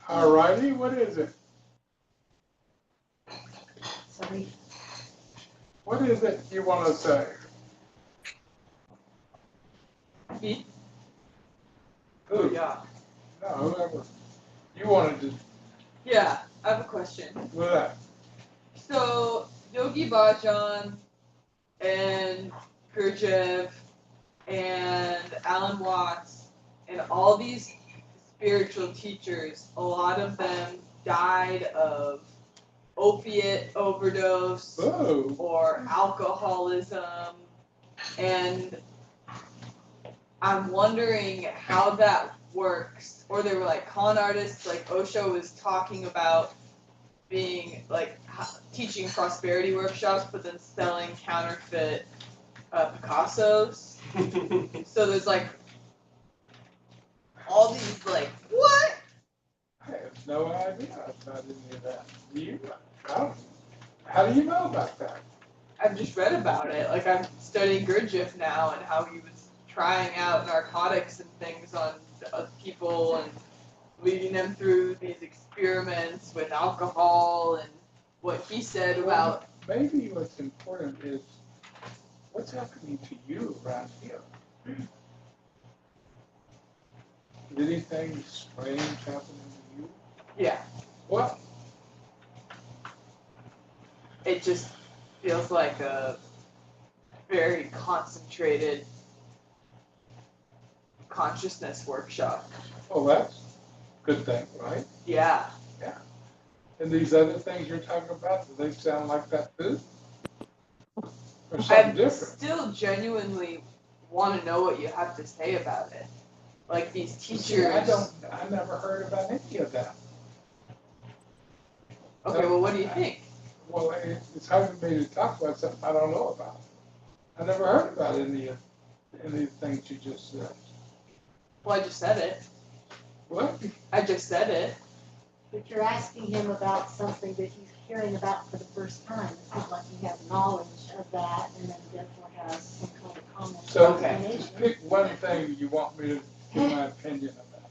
All righty, what is it? Sorry. What is it you want to say? Me? Who? Yeah. No, whoever. You wanted to. Yeah, I have a question. What that? So, Yogi Bhajan and Gurdjieff and Alan Watts and all these spiritual teachers, a lot of them died of opiate overdose Oh. or alcoholism, and I'm wondering how that works. Or they were like con artists, like Osho was talking about being like teaching prosperity workshops, but then selling counterfeit Picassos. So there's like all these like what? I have no idea about any of that. Do you? I don't. How do you know about that? I've just read about it. Like I'm studying Gurdjieff now and how he was trying out narcotics and things on people and leading them through these experiments with alcohol and what he said about. Maybe what's important is what's happening to you around here. Did anything strange happen to you? Yeah, What? it just feels like a very concentrated consciousness workshop. Well, that's a good thing, right? Yeah. And these other things you're talking about, do they sound like that too? Or something I different? still genuinely want to know what you have to say about it. Like these teachers. I never heard about any of that. Okay, well, what do you think? Well, it's hard for me to talk about something I don't know about. I never heard about any of the things you just said. Well, I just said it. What? I just said it. But you're asking him about something that he's hearing about for the first time. It seems like you have knowledge of that, and then therefore has some kind of comment. So, Okay. just pick one thing you want me to give my opinion about.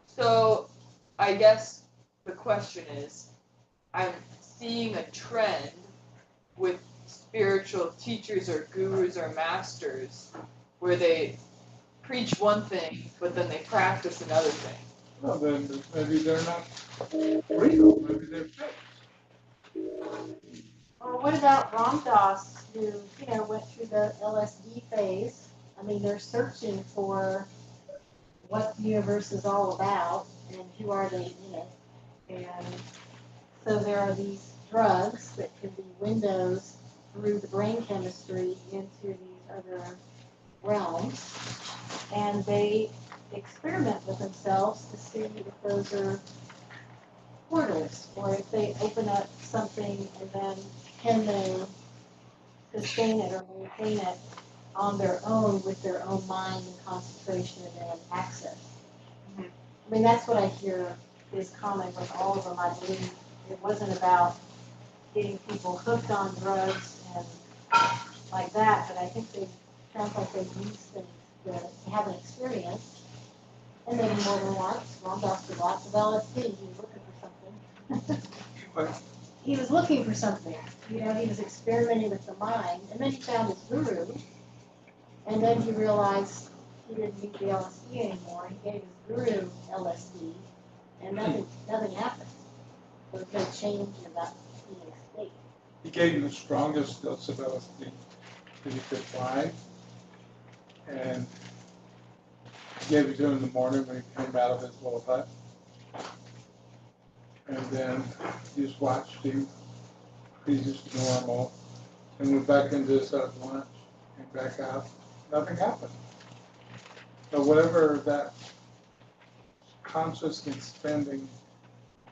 So, I guess the question is, I'm seeing a trend with spiritual teachers or gurus or masters where they preach one thing, but then they practice another thing. Well, then maybe they're not real. Maybe they're fake. Or what about Ram Dass, who, went through the LSD phase? I mean, they're searching for what the universe is all about and who are they in it. And so there are these drugs that can be windows through the brain chemistry into these other realms. And they experiment with themselves to see if those are portals, or if they open up something and then can they sustain it or maintain it on their own with their own mind and concentration and access. I mean, that's what I hear is common with all of them. I believe it wasn't about getting people hooked on drugs and like that, but I think they sounds like they use things to have an experience. And maybe more than once. Ram Dass did lots of LSD. He was looking for something. What? He was looking for something. He was experimenting with the mind. And then he found his guru. And then he realized he didn't need the LSD anymore. He gave his guru LSD. And nothing happened. There was no change in that feeling state. He gave him the strongest dose of LSD that he could find. And gave it to him in the morning when he came out of his little hut. And then he just watched him. He's just normal. And went back into his hut at lunch, came back out. Nothing happened. So whatever that conscious and spending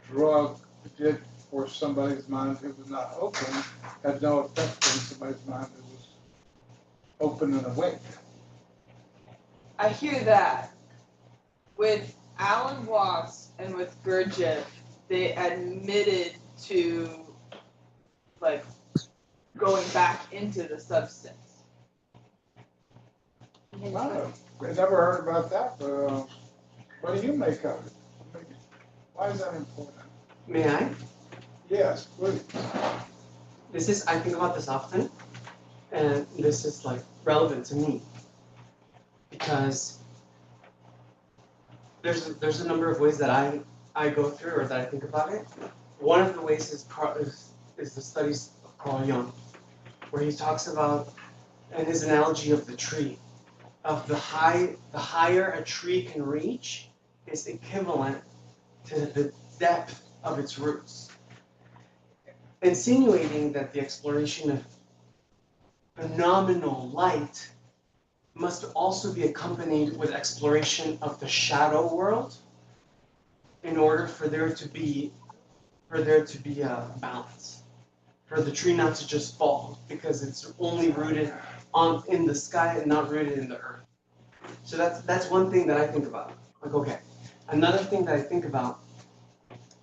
drug did for somebody's mind who was not open had no effect on somebody's mind who was open and awake. I hear that. With Alan Watts and with Gurdjieff, they admitted to, like, going back into the substance. I never heard about that, but what do you make of it? Why is that important? May I? Yes, please. I think about this often, and this is like relevant to me because there's a number of ways that I go through or that I think about it. One of the ways is the studies of Carl Jung, where he talks about, and his analogy of the tree, of the higher a tree can reach is equivalent to the depth of its roots, insinuating that the exploration of phenomenal light must also be accompanied with exploration of the shadow world in order for there to be a balance, for the tree not to just fall because it's only rooted in the sky and not rooted in the earth. So that's one thing that I think about. Like, okay, another thing that I think about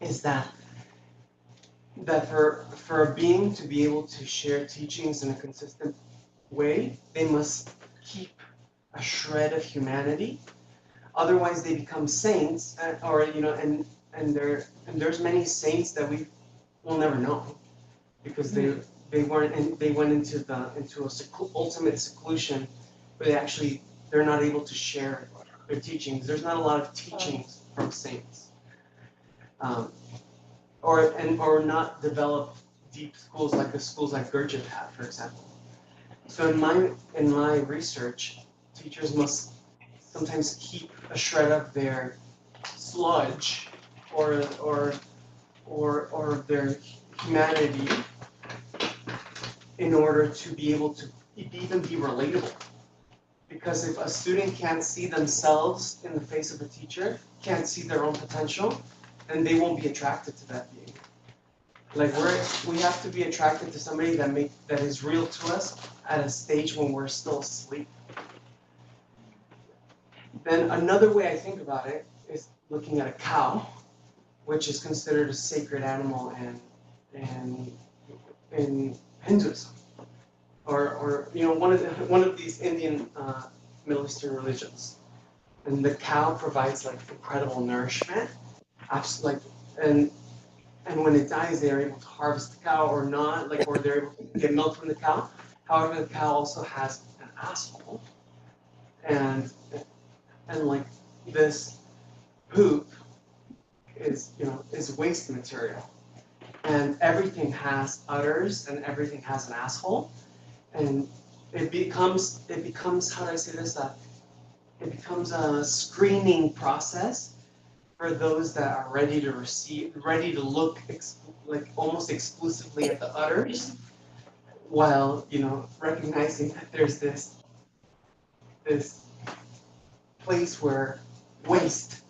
is that for a being to be able to share teachings in a consistent way, they must keep a shred of humanity. Otherwise, they become saints, and there's many saints that we will never know because they went into ultimate seclusion where they're not able to share their teachings. There's not a lot of teachings from saints, or not develop deep schools like the schools like Gurdjieff had, for example. So in my research, teachers must sometimes keep a shred of their sludge or their humanity in order to be able to even be relatable. Because if a student can't see themselves in the face of a teacher, can't see their own potential, then they won't be attracted to that being. Like we have to be attracted to somebody that is real to us at a stage when we're still asleep. Then another way I think about it is looking at a cow, which is considered a sacred animal in Hinduism, or one of these Indian Middle Eastern religions, and the cow provides like incredible nourishment, and when it dies, they are able to harvest the cow or not, or they're able to get milk from the cow. However, the cow also has an asshole, and like this poop is waste material, and everything has udders and everything has an asshole, and it becomes how do I say this? It becomes a screening process for those that are ready to look almost exclusively at the udders, while recognizing that there's this place where waste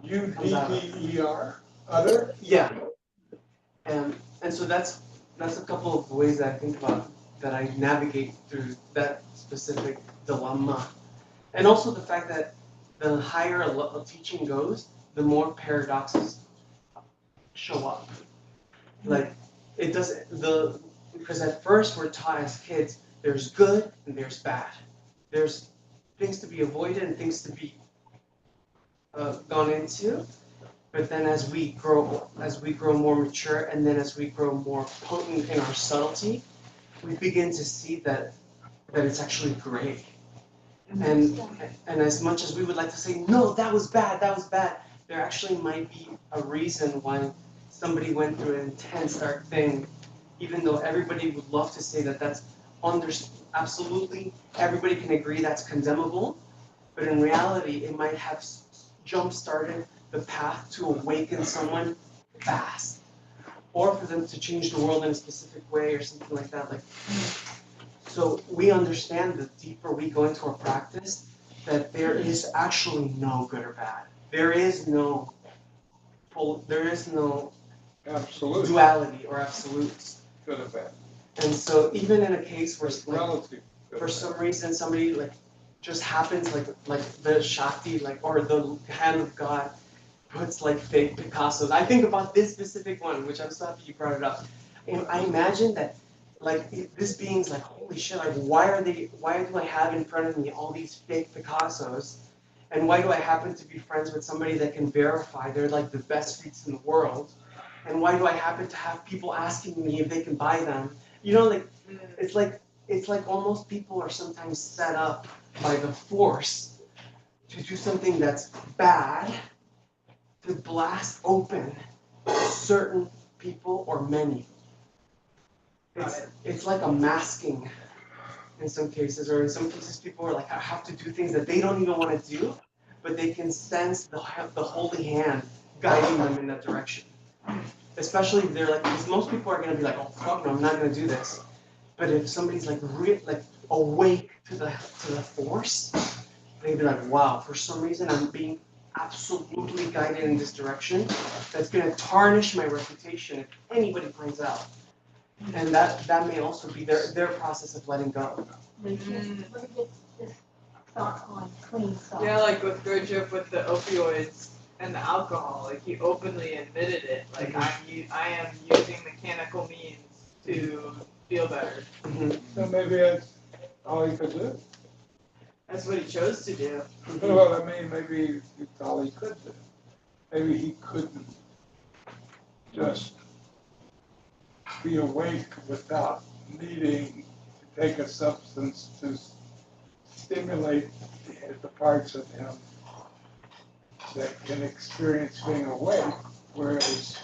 UDDER, other? Yeah. And so that's a couple of ways that I think about, that I navigate through that specific dilemma. And also the fact that the higher a teaching goes, the more paradoxes show up. Like it does because at first we're taught as kids there's good and there's bad. There's things to be avoided and things to be gone into. But then as we grow more mature, and then as we grow more potent in our subtlety, we begin to see that it's actually gray. And as much as we would like to say, no, that was bad, there actually might be a reason why somebody went through an intense dark thing, even though everybody would love to say that that's absolutely, everybody can agree that's condemnable, but in reality, it might have jump-started the path to awaken someone fast, or for them to change the world in a specific way or something like that. So we understand that deeper we go into our practice, that there is actually no good or bad. There is no Absolute. duality or absolutes. Good or bad. And so even in a case where Relative. for some reason somebody just happens like the Shakti or the hand of God puts fake Picassos. I think about this specific one, which I'm so happy you brought it up. And I imagine that this being's holy shit, why do I have in front of me all these fake Picassos? And why do I happen to be friends with somebody that can verify they're like the best fruits in the world? And why do I happen to have people asking me if they can buy them? You know, like it's like almost people are sometimes set up by the force to do something that's bad, to blast open certain people or many. It's like a masking in some cases, or in some cases people are like have to do things that they don't even want to do, but they can sense the holy hand guiding them in that direction. Especially if they're like, because most people are gonna be like, oh fuck no, I'm not gonna do this. But if somebody's like like awake to the force, they'd be like, wow, for some reason I'm being absolutely guided in this direction. That's gonna tarnish my reputation if anybody finds out. And that may also be their process of letting go. Let me get this thought on clean stuff. Yeah, like with Gurdjieff with the opioids and the alcohol, like he openly admitted it. Like I am using mechanical means to feel better. So maybe that's all he could do. That's what he chose to do. Well, I mean, maybe it's all he could do. Maybe he couldn't just be awake without needing to take a substance to stimulate the parts of him that can experience being awake, whereas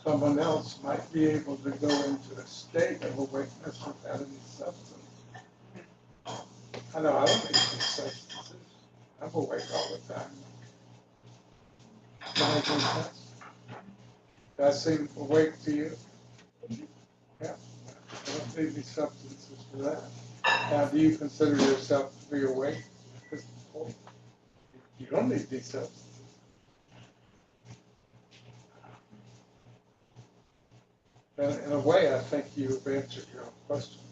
someone else might be able to go into a state of awakeness without any substance. I know I don't need any substances. I'm awake all the time. Does that make any sense? Does that seem awake to you? Yeah. I don't need any substances for that. Now, do you consider yourself to be awake? You don't need these substances. And in a way, I think you've answered your own question.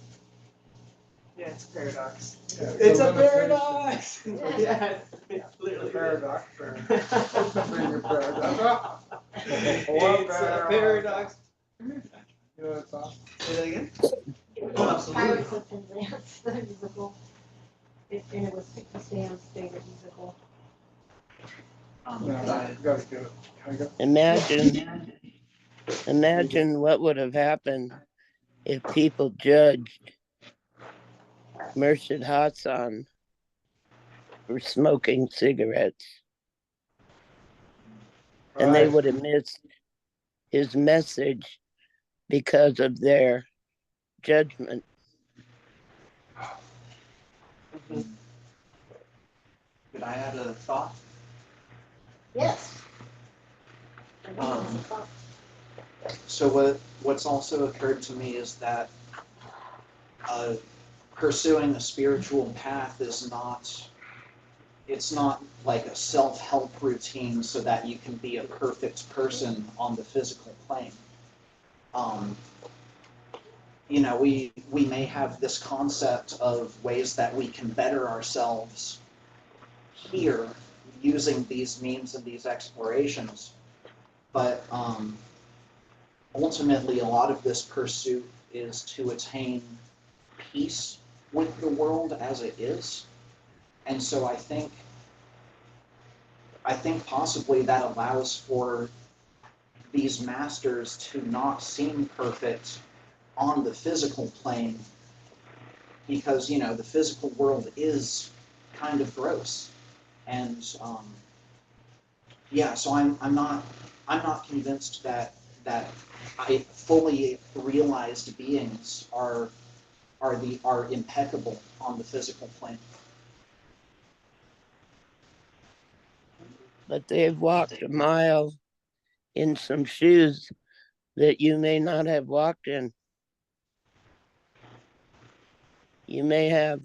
Yeah, it's a paradox. Yeah, It's a limitation. paradox. Yes, it's literally Paradox. Bring your paradox. It's a paradox. You know that song? Say that again? Oh, absolutely. Pirates of Penzance, the musical. And it was 50 Stan's favorite musical. No, you gotta get it. Can I go? Imagine what would have happened if people judged Murshid Hassan for smoking cigarettes, and they Right. would have missed his message because of their judgment. Could I add a thought? Yes. So what's also occurred to me is that pursuing a spiritual path is not, it's not like a self-help routine so that you can be a perfect person on the physical plane. You know, we may have this concept of ways that we can better ourselves here using these means and these explorations, but ultimately a lot of this pursuit is to attain peace with the world as it is. And so I think possibly that allows for these masters to not seem perfect on the physical plane, because, you know, the physical world is kind of gross. And yeah, so I'm not convinced that I fully realized beings are impeccable on the physical plane. But they've walked a mile in some shoes that you may not have walked in. You may have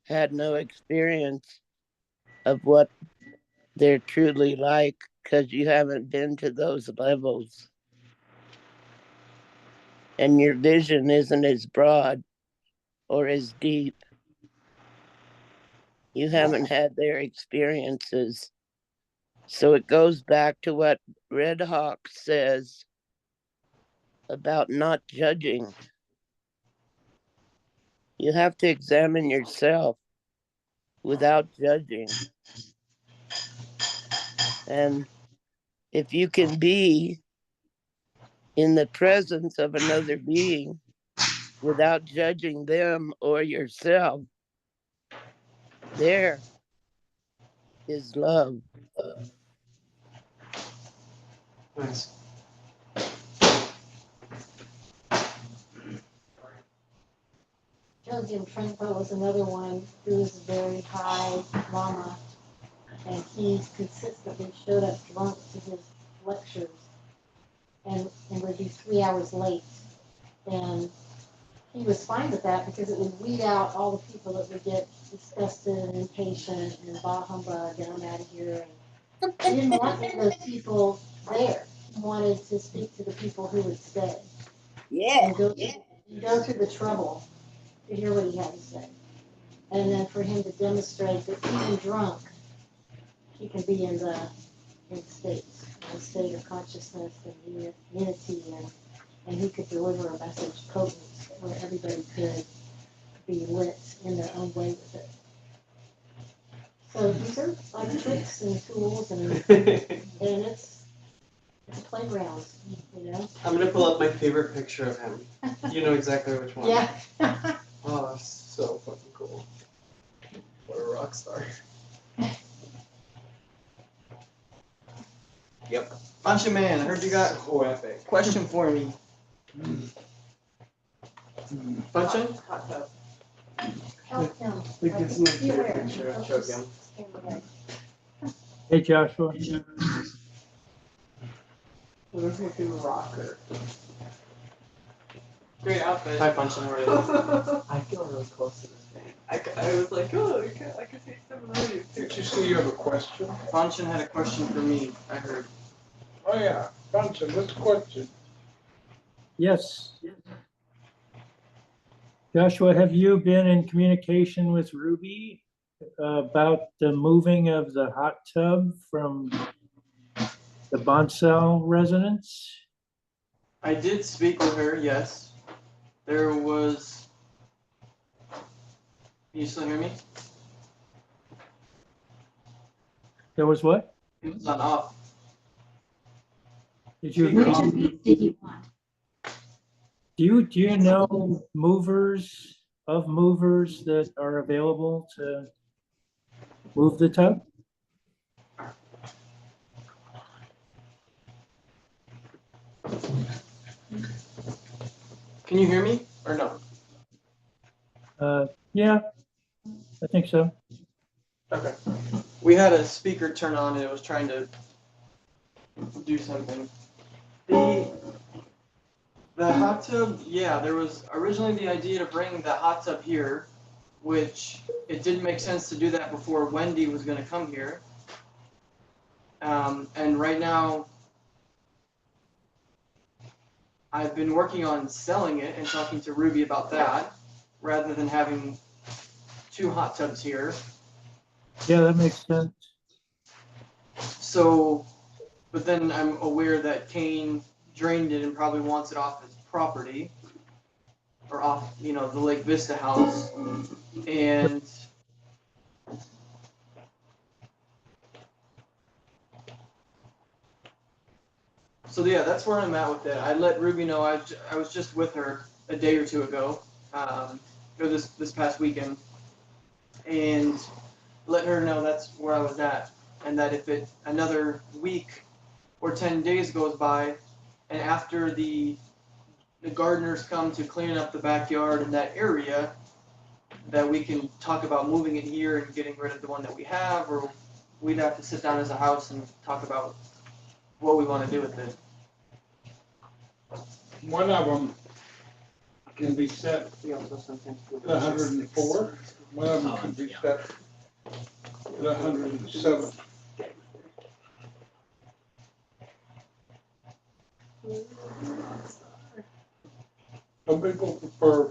had no experience of what they're truly like because you haven't been to those levels. And your vision isn't as broad or as deep. You haven't had their experiences. So it goes back to what Red Hawk says about not judging. You have to examine yourself without judging. And if you can be in the presence of another being without judging them or yourself, there is love. Nice. Jim Tranquil was another one who was very high lama, and he consistently showed up drunk to his lectures and would be 3 hours late. And he was fine with that because it would weed out all the people that would get disgusted and impatient and bah humbug, get them out of here. And he didn't want any of those people there. He wanted to speak to the people who would stay. Yeah. And go through the trouble to hear what he had to say. And then for him to demonstrate that even drunk, he can be in the state of consciousness and unity, and he could deliver a message potent where everybody could be lit in their own way with it. So these are like tricks and tools, and it's a playground, you know. I'm gonna pull up my favorite picture of him. You know exactly which one. Yeah. Oh, that's so fucking cool. What a rock star. Yep. Bunch of man, I heard you got So epic. a question for me. Bunch Hot tub. Help him. This is my Be aware. favorite picture of Chogyam. Stand away. Hey, Joshua. Looks like a rocker. Great outfit. Hi, Bunch and I feel really close to this man. I was like, oh, I can see similarities. Did you say you have a question? Bunchen had a question for me, I heard. Oh, yeah, Bunsen, what's the question? Yes. Joshua, have you been in communication with Ruby about the moving of the hot tub from the Bonsell residence? I did speak with her, yes. There was... Can you still hear me? There was what? It was on off. Did you, Which of these did you want? do you know movers that are available to move the tub? Can you hear me or no? Yeah, I think so. Okay. We had a speaker turn on and it was trying to do something. The hot tub, yeah, there was originally the idea to bring the hot tub here, which it didn't make sense to do that before Wendy was going to come here. And right now, I've been working on selling it and talking to Ruby about that, rather than having 2 hot tubs here. Yeah, that makes sense. So, but then I'm aware that Kane drained it and probably wants it off his property, or off, the Lake Vista house, and so yeah, that's where I'm at with it. I let Ruby know I was just with her a day or 2 ago, or this past weekend, and let her know that's where I was at, and that if it another week or 10 days goes by, and after the gardeners come to clean up the backyard in that area, that we can talk about moving it here and getting rid of the one that we have, or we'd have to sit down as a house and talk about what we want to do with it. One of them can be set We also sometimes do at 104. One of them can be set at 107. Some people prefer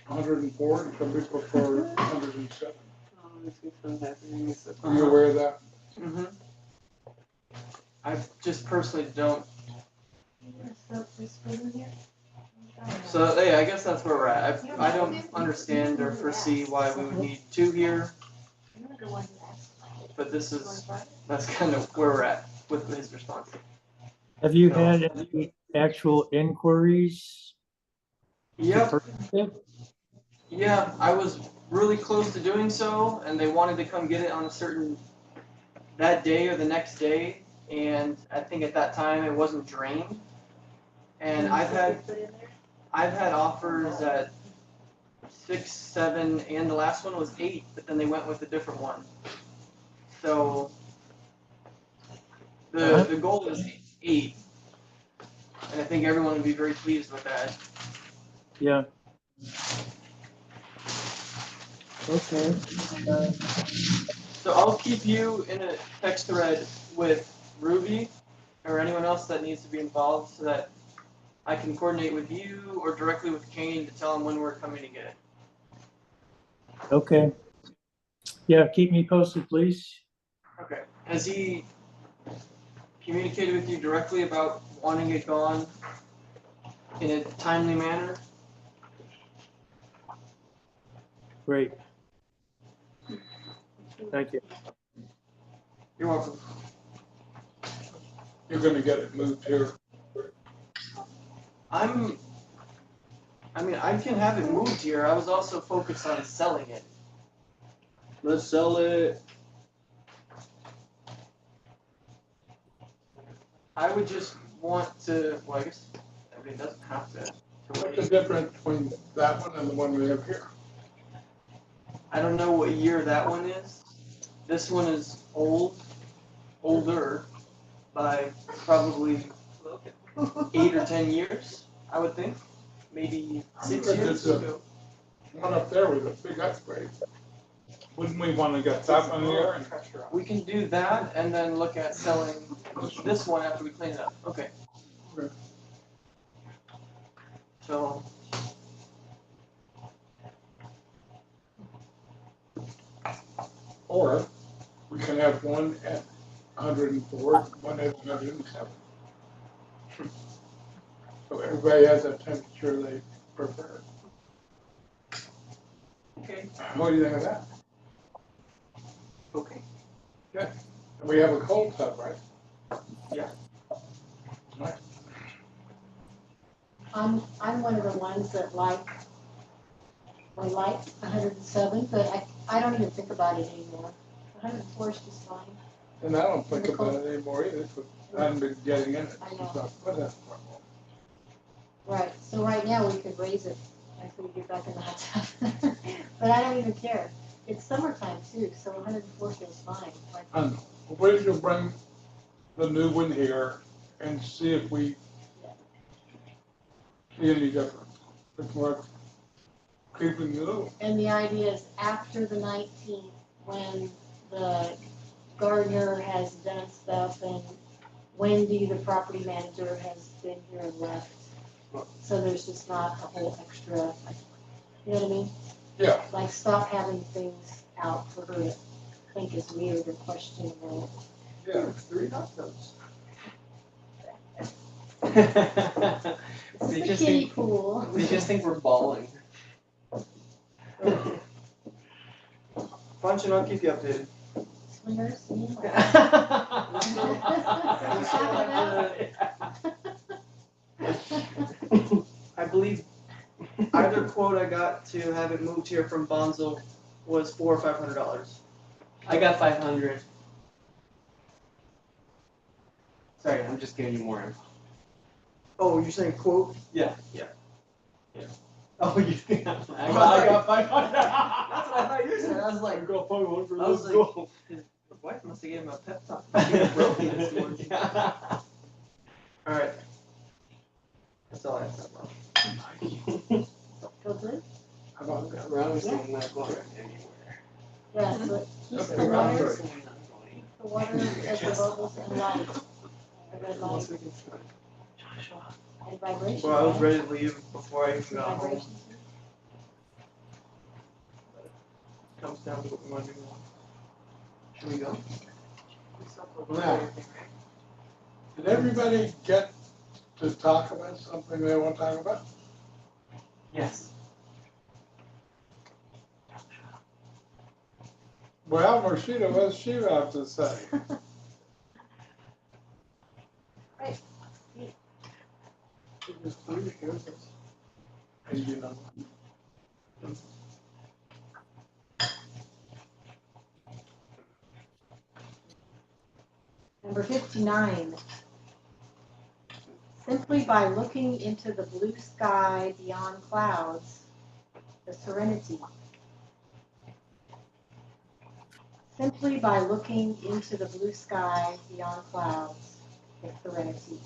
104, and some people prefer 107. Are you aware of that? Mm-hmm. I just personally don't. So yeah, I guess that's where we're at. I don't understand or foresee why we would need 2 here, but that's kind of where we're at. with his response. Have you So- had any actual inquiries? to Yep. purchase it? Yeah, I was really close to doing so, and they wanted to come get it on that day or the next day, and I think at that time it wasn't drained. And I've had offers at 6, 7, and the last one was 8, but then they went with a different one. So the goal is 8, and I think everyone would be very pleased with that. Yeah. Okay. So I'll keep you in a text thread with Ruby or anyone else that needs to be involved so that I can coordinate with you or directly with Kane to tell him when we're coming to get it. Okay. Yeah, keep me posted, please. Okay. Has he communicated with you directly about wanting it gone in a timely manner? Great. Thank you. You're welcome. You're gonna get it moved here. I can have it moved here. I was also focused on selling it. Let's sell it. I would just want to, well, I guess, it doesn't have to What's wait. the difference between that one and the one we have here? I don't know what year that one is. This one is older by probably 8 or 10 years, I would think. Maybe 6 But years it's a- ago. One up there was a big upgrade. Wouldn't we wanna get that one here? And We can do that and then look at selling this one after we clean it up. Okay. Okay. So, Or we can have one at 104, one at 107. So everybody has a temperature they prefer. okay. What do you think of that? Okay. And we have a cold tub, right? Yeah. Right. I'm one of the ones that like 107, but I don't even think about it anymore. 104 is just fine. And I don't think about it anymore either, because I haven't been getting in it. I know. So, but that's fine. Right, so right now we could raise it after we get back in the hot tub. But I don't even care. It's summertime too, so 104 feels fine. Like, I know. We should bring the new one here and see if we see any difference. If we're keeping the old. and the idea is after the 19th, when the gardener has done stuff and Wendy, the property manager, has been here and left. So there's just not a whole extra, you know what I mean? Yeah. Like stop having things out for her to think is weird or questionable. Yeah. 3 hot tubs. It's They the just kiddie think- pool. They just think we're balling. Bunch and I'll keep you updated. Swingers, you know. I believe either quote I got to have it moved here from Bonzel was $400 or $500. I got 500. Sorry, I'm just giving you more info. Oh, you're saying quote? Yeah. Oh, you think I got 500? That's what I thought you were saying. I was like, got 500. I was like, his wife must have given him a pep talk. He was broken this morning. All right. That's all I have to say about. Feel good? How about that? Round thing not going anywhere. Yeah, so it keeps Okay, the round water, three. the water as the bubbles and light. A red light and vibration. Well, I was right? ready to leave before I even Some got home. vibrations. Comes down to what we want to do. Should we go? Now, did everybody get to talk about something they want to talk about? Yes. Well, Marshita, what's she have to say? Just leave it, here's this. And you know. Number 59. Simply by looking into the blue sky beyond clouds, the serenity. Simply by looking into the blue sky beyond clouds, the serenity.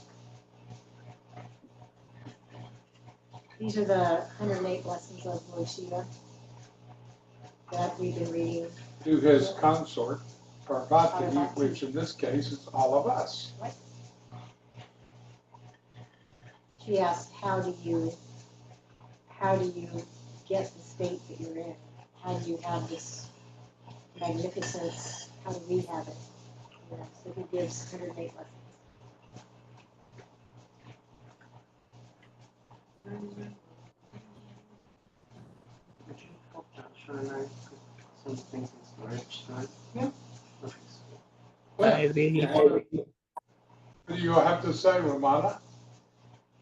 These are the 108 lessons of Lord Shiva that we've been reading. To his consort, Parvati, which in this case is all of us. She asked, how do you get the state that you're in? How do you have this magnificence? How do we have it? You know, so he gives 108 lessons. Would you help Joshua and I put some things in storage tonight? Yeah. Okay. Tyree, What do you have to say, Ramana?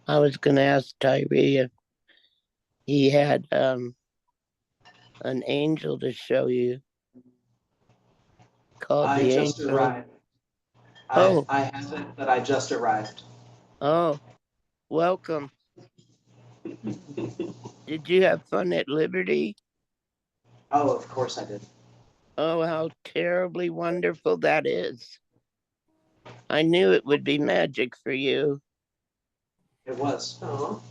I was gonna ask Tyree if he had an angel to show you called I the just angel. arrived. Oh. I haven't, but I just arrived. Oh, welcome. Did you have fun at Liberty? Oh, of course I did. Oh, how terribly wonderful that is. I knew it would be magic for you. It was. Oh.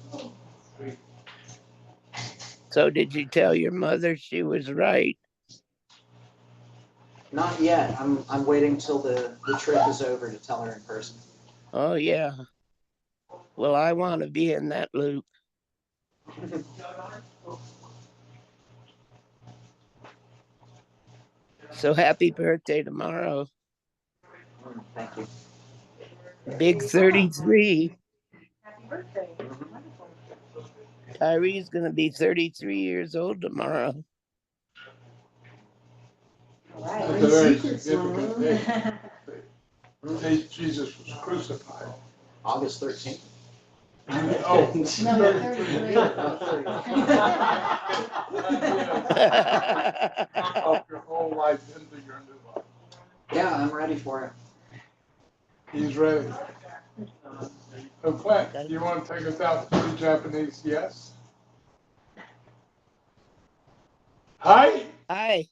So did you tell your mother she was right? Not yet. I'm waiting till the trip is over to tell her in person. Oh, yeah. Well, I want to be in that loop. So happy birthday tomorrow. Thank you. Big 33. Happy birthday. Wonderful. Tyree's going to be 33 years old tomorrow. All right. It's a very significant day. The day Jesus was crucified. August 13th. Oh. Number 33. Off your whole life into your new life. Yeah, I'm ready for it. He's ready. So Clint, you want to take us out to the Japanese yes? Hi. Hi.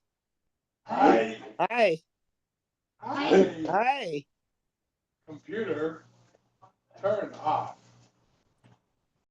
Hi. Hi. Hi. Hi. Computer.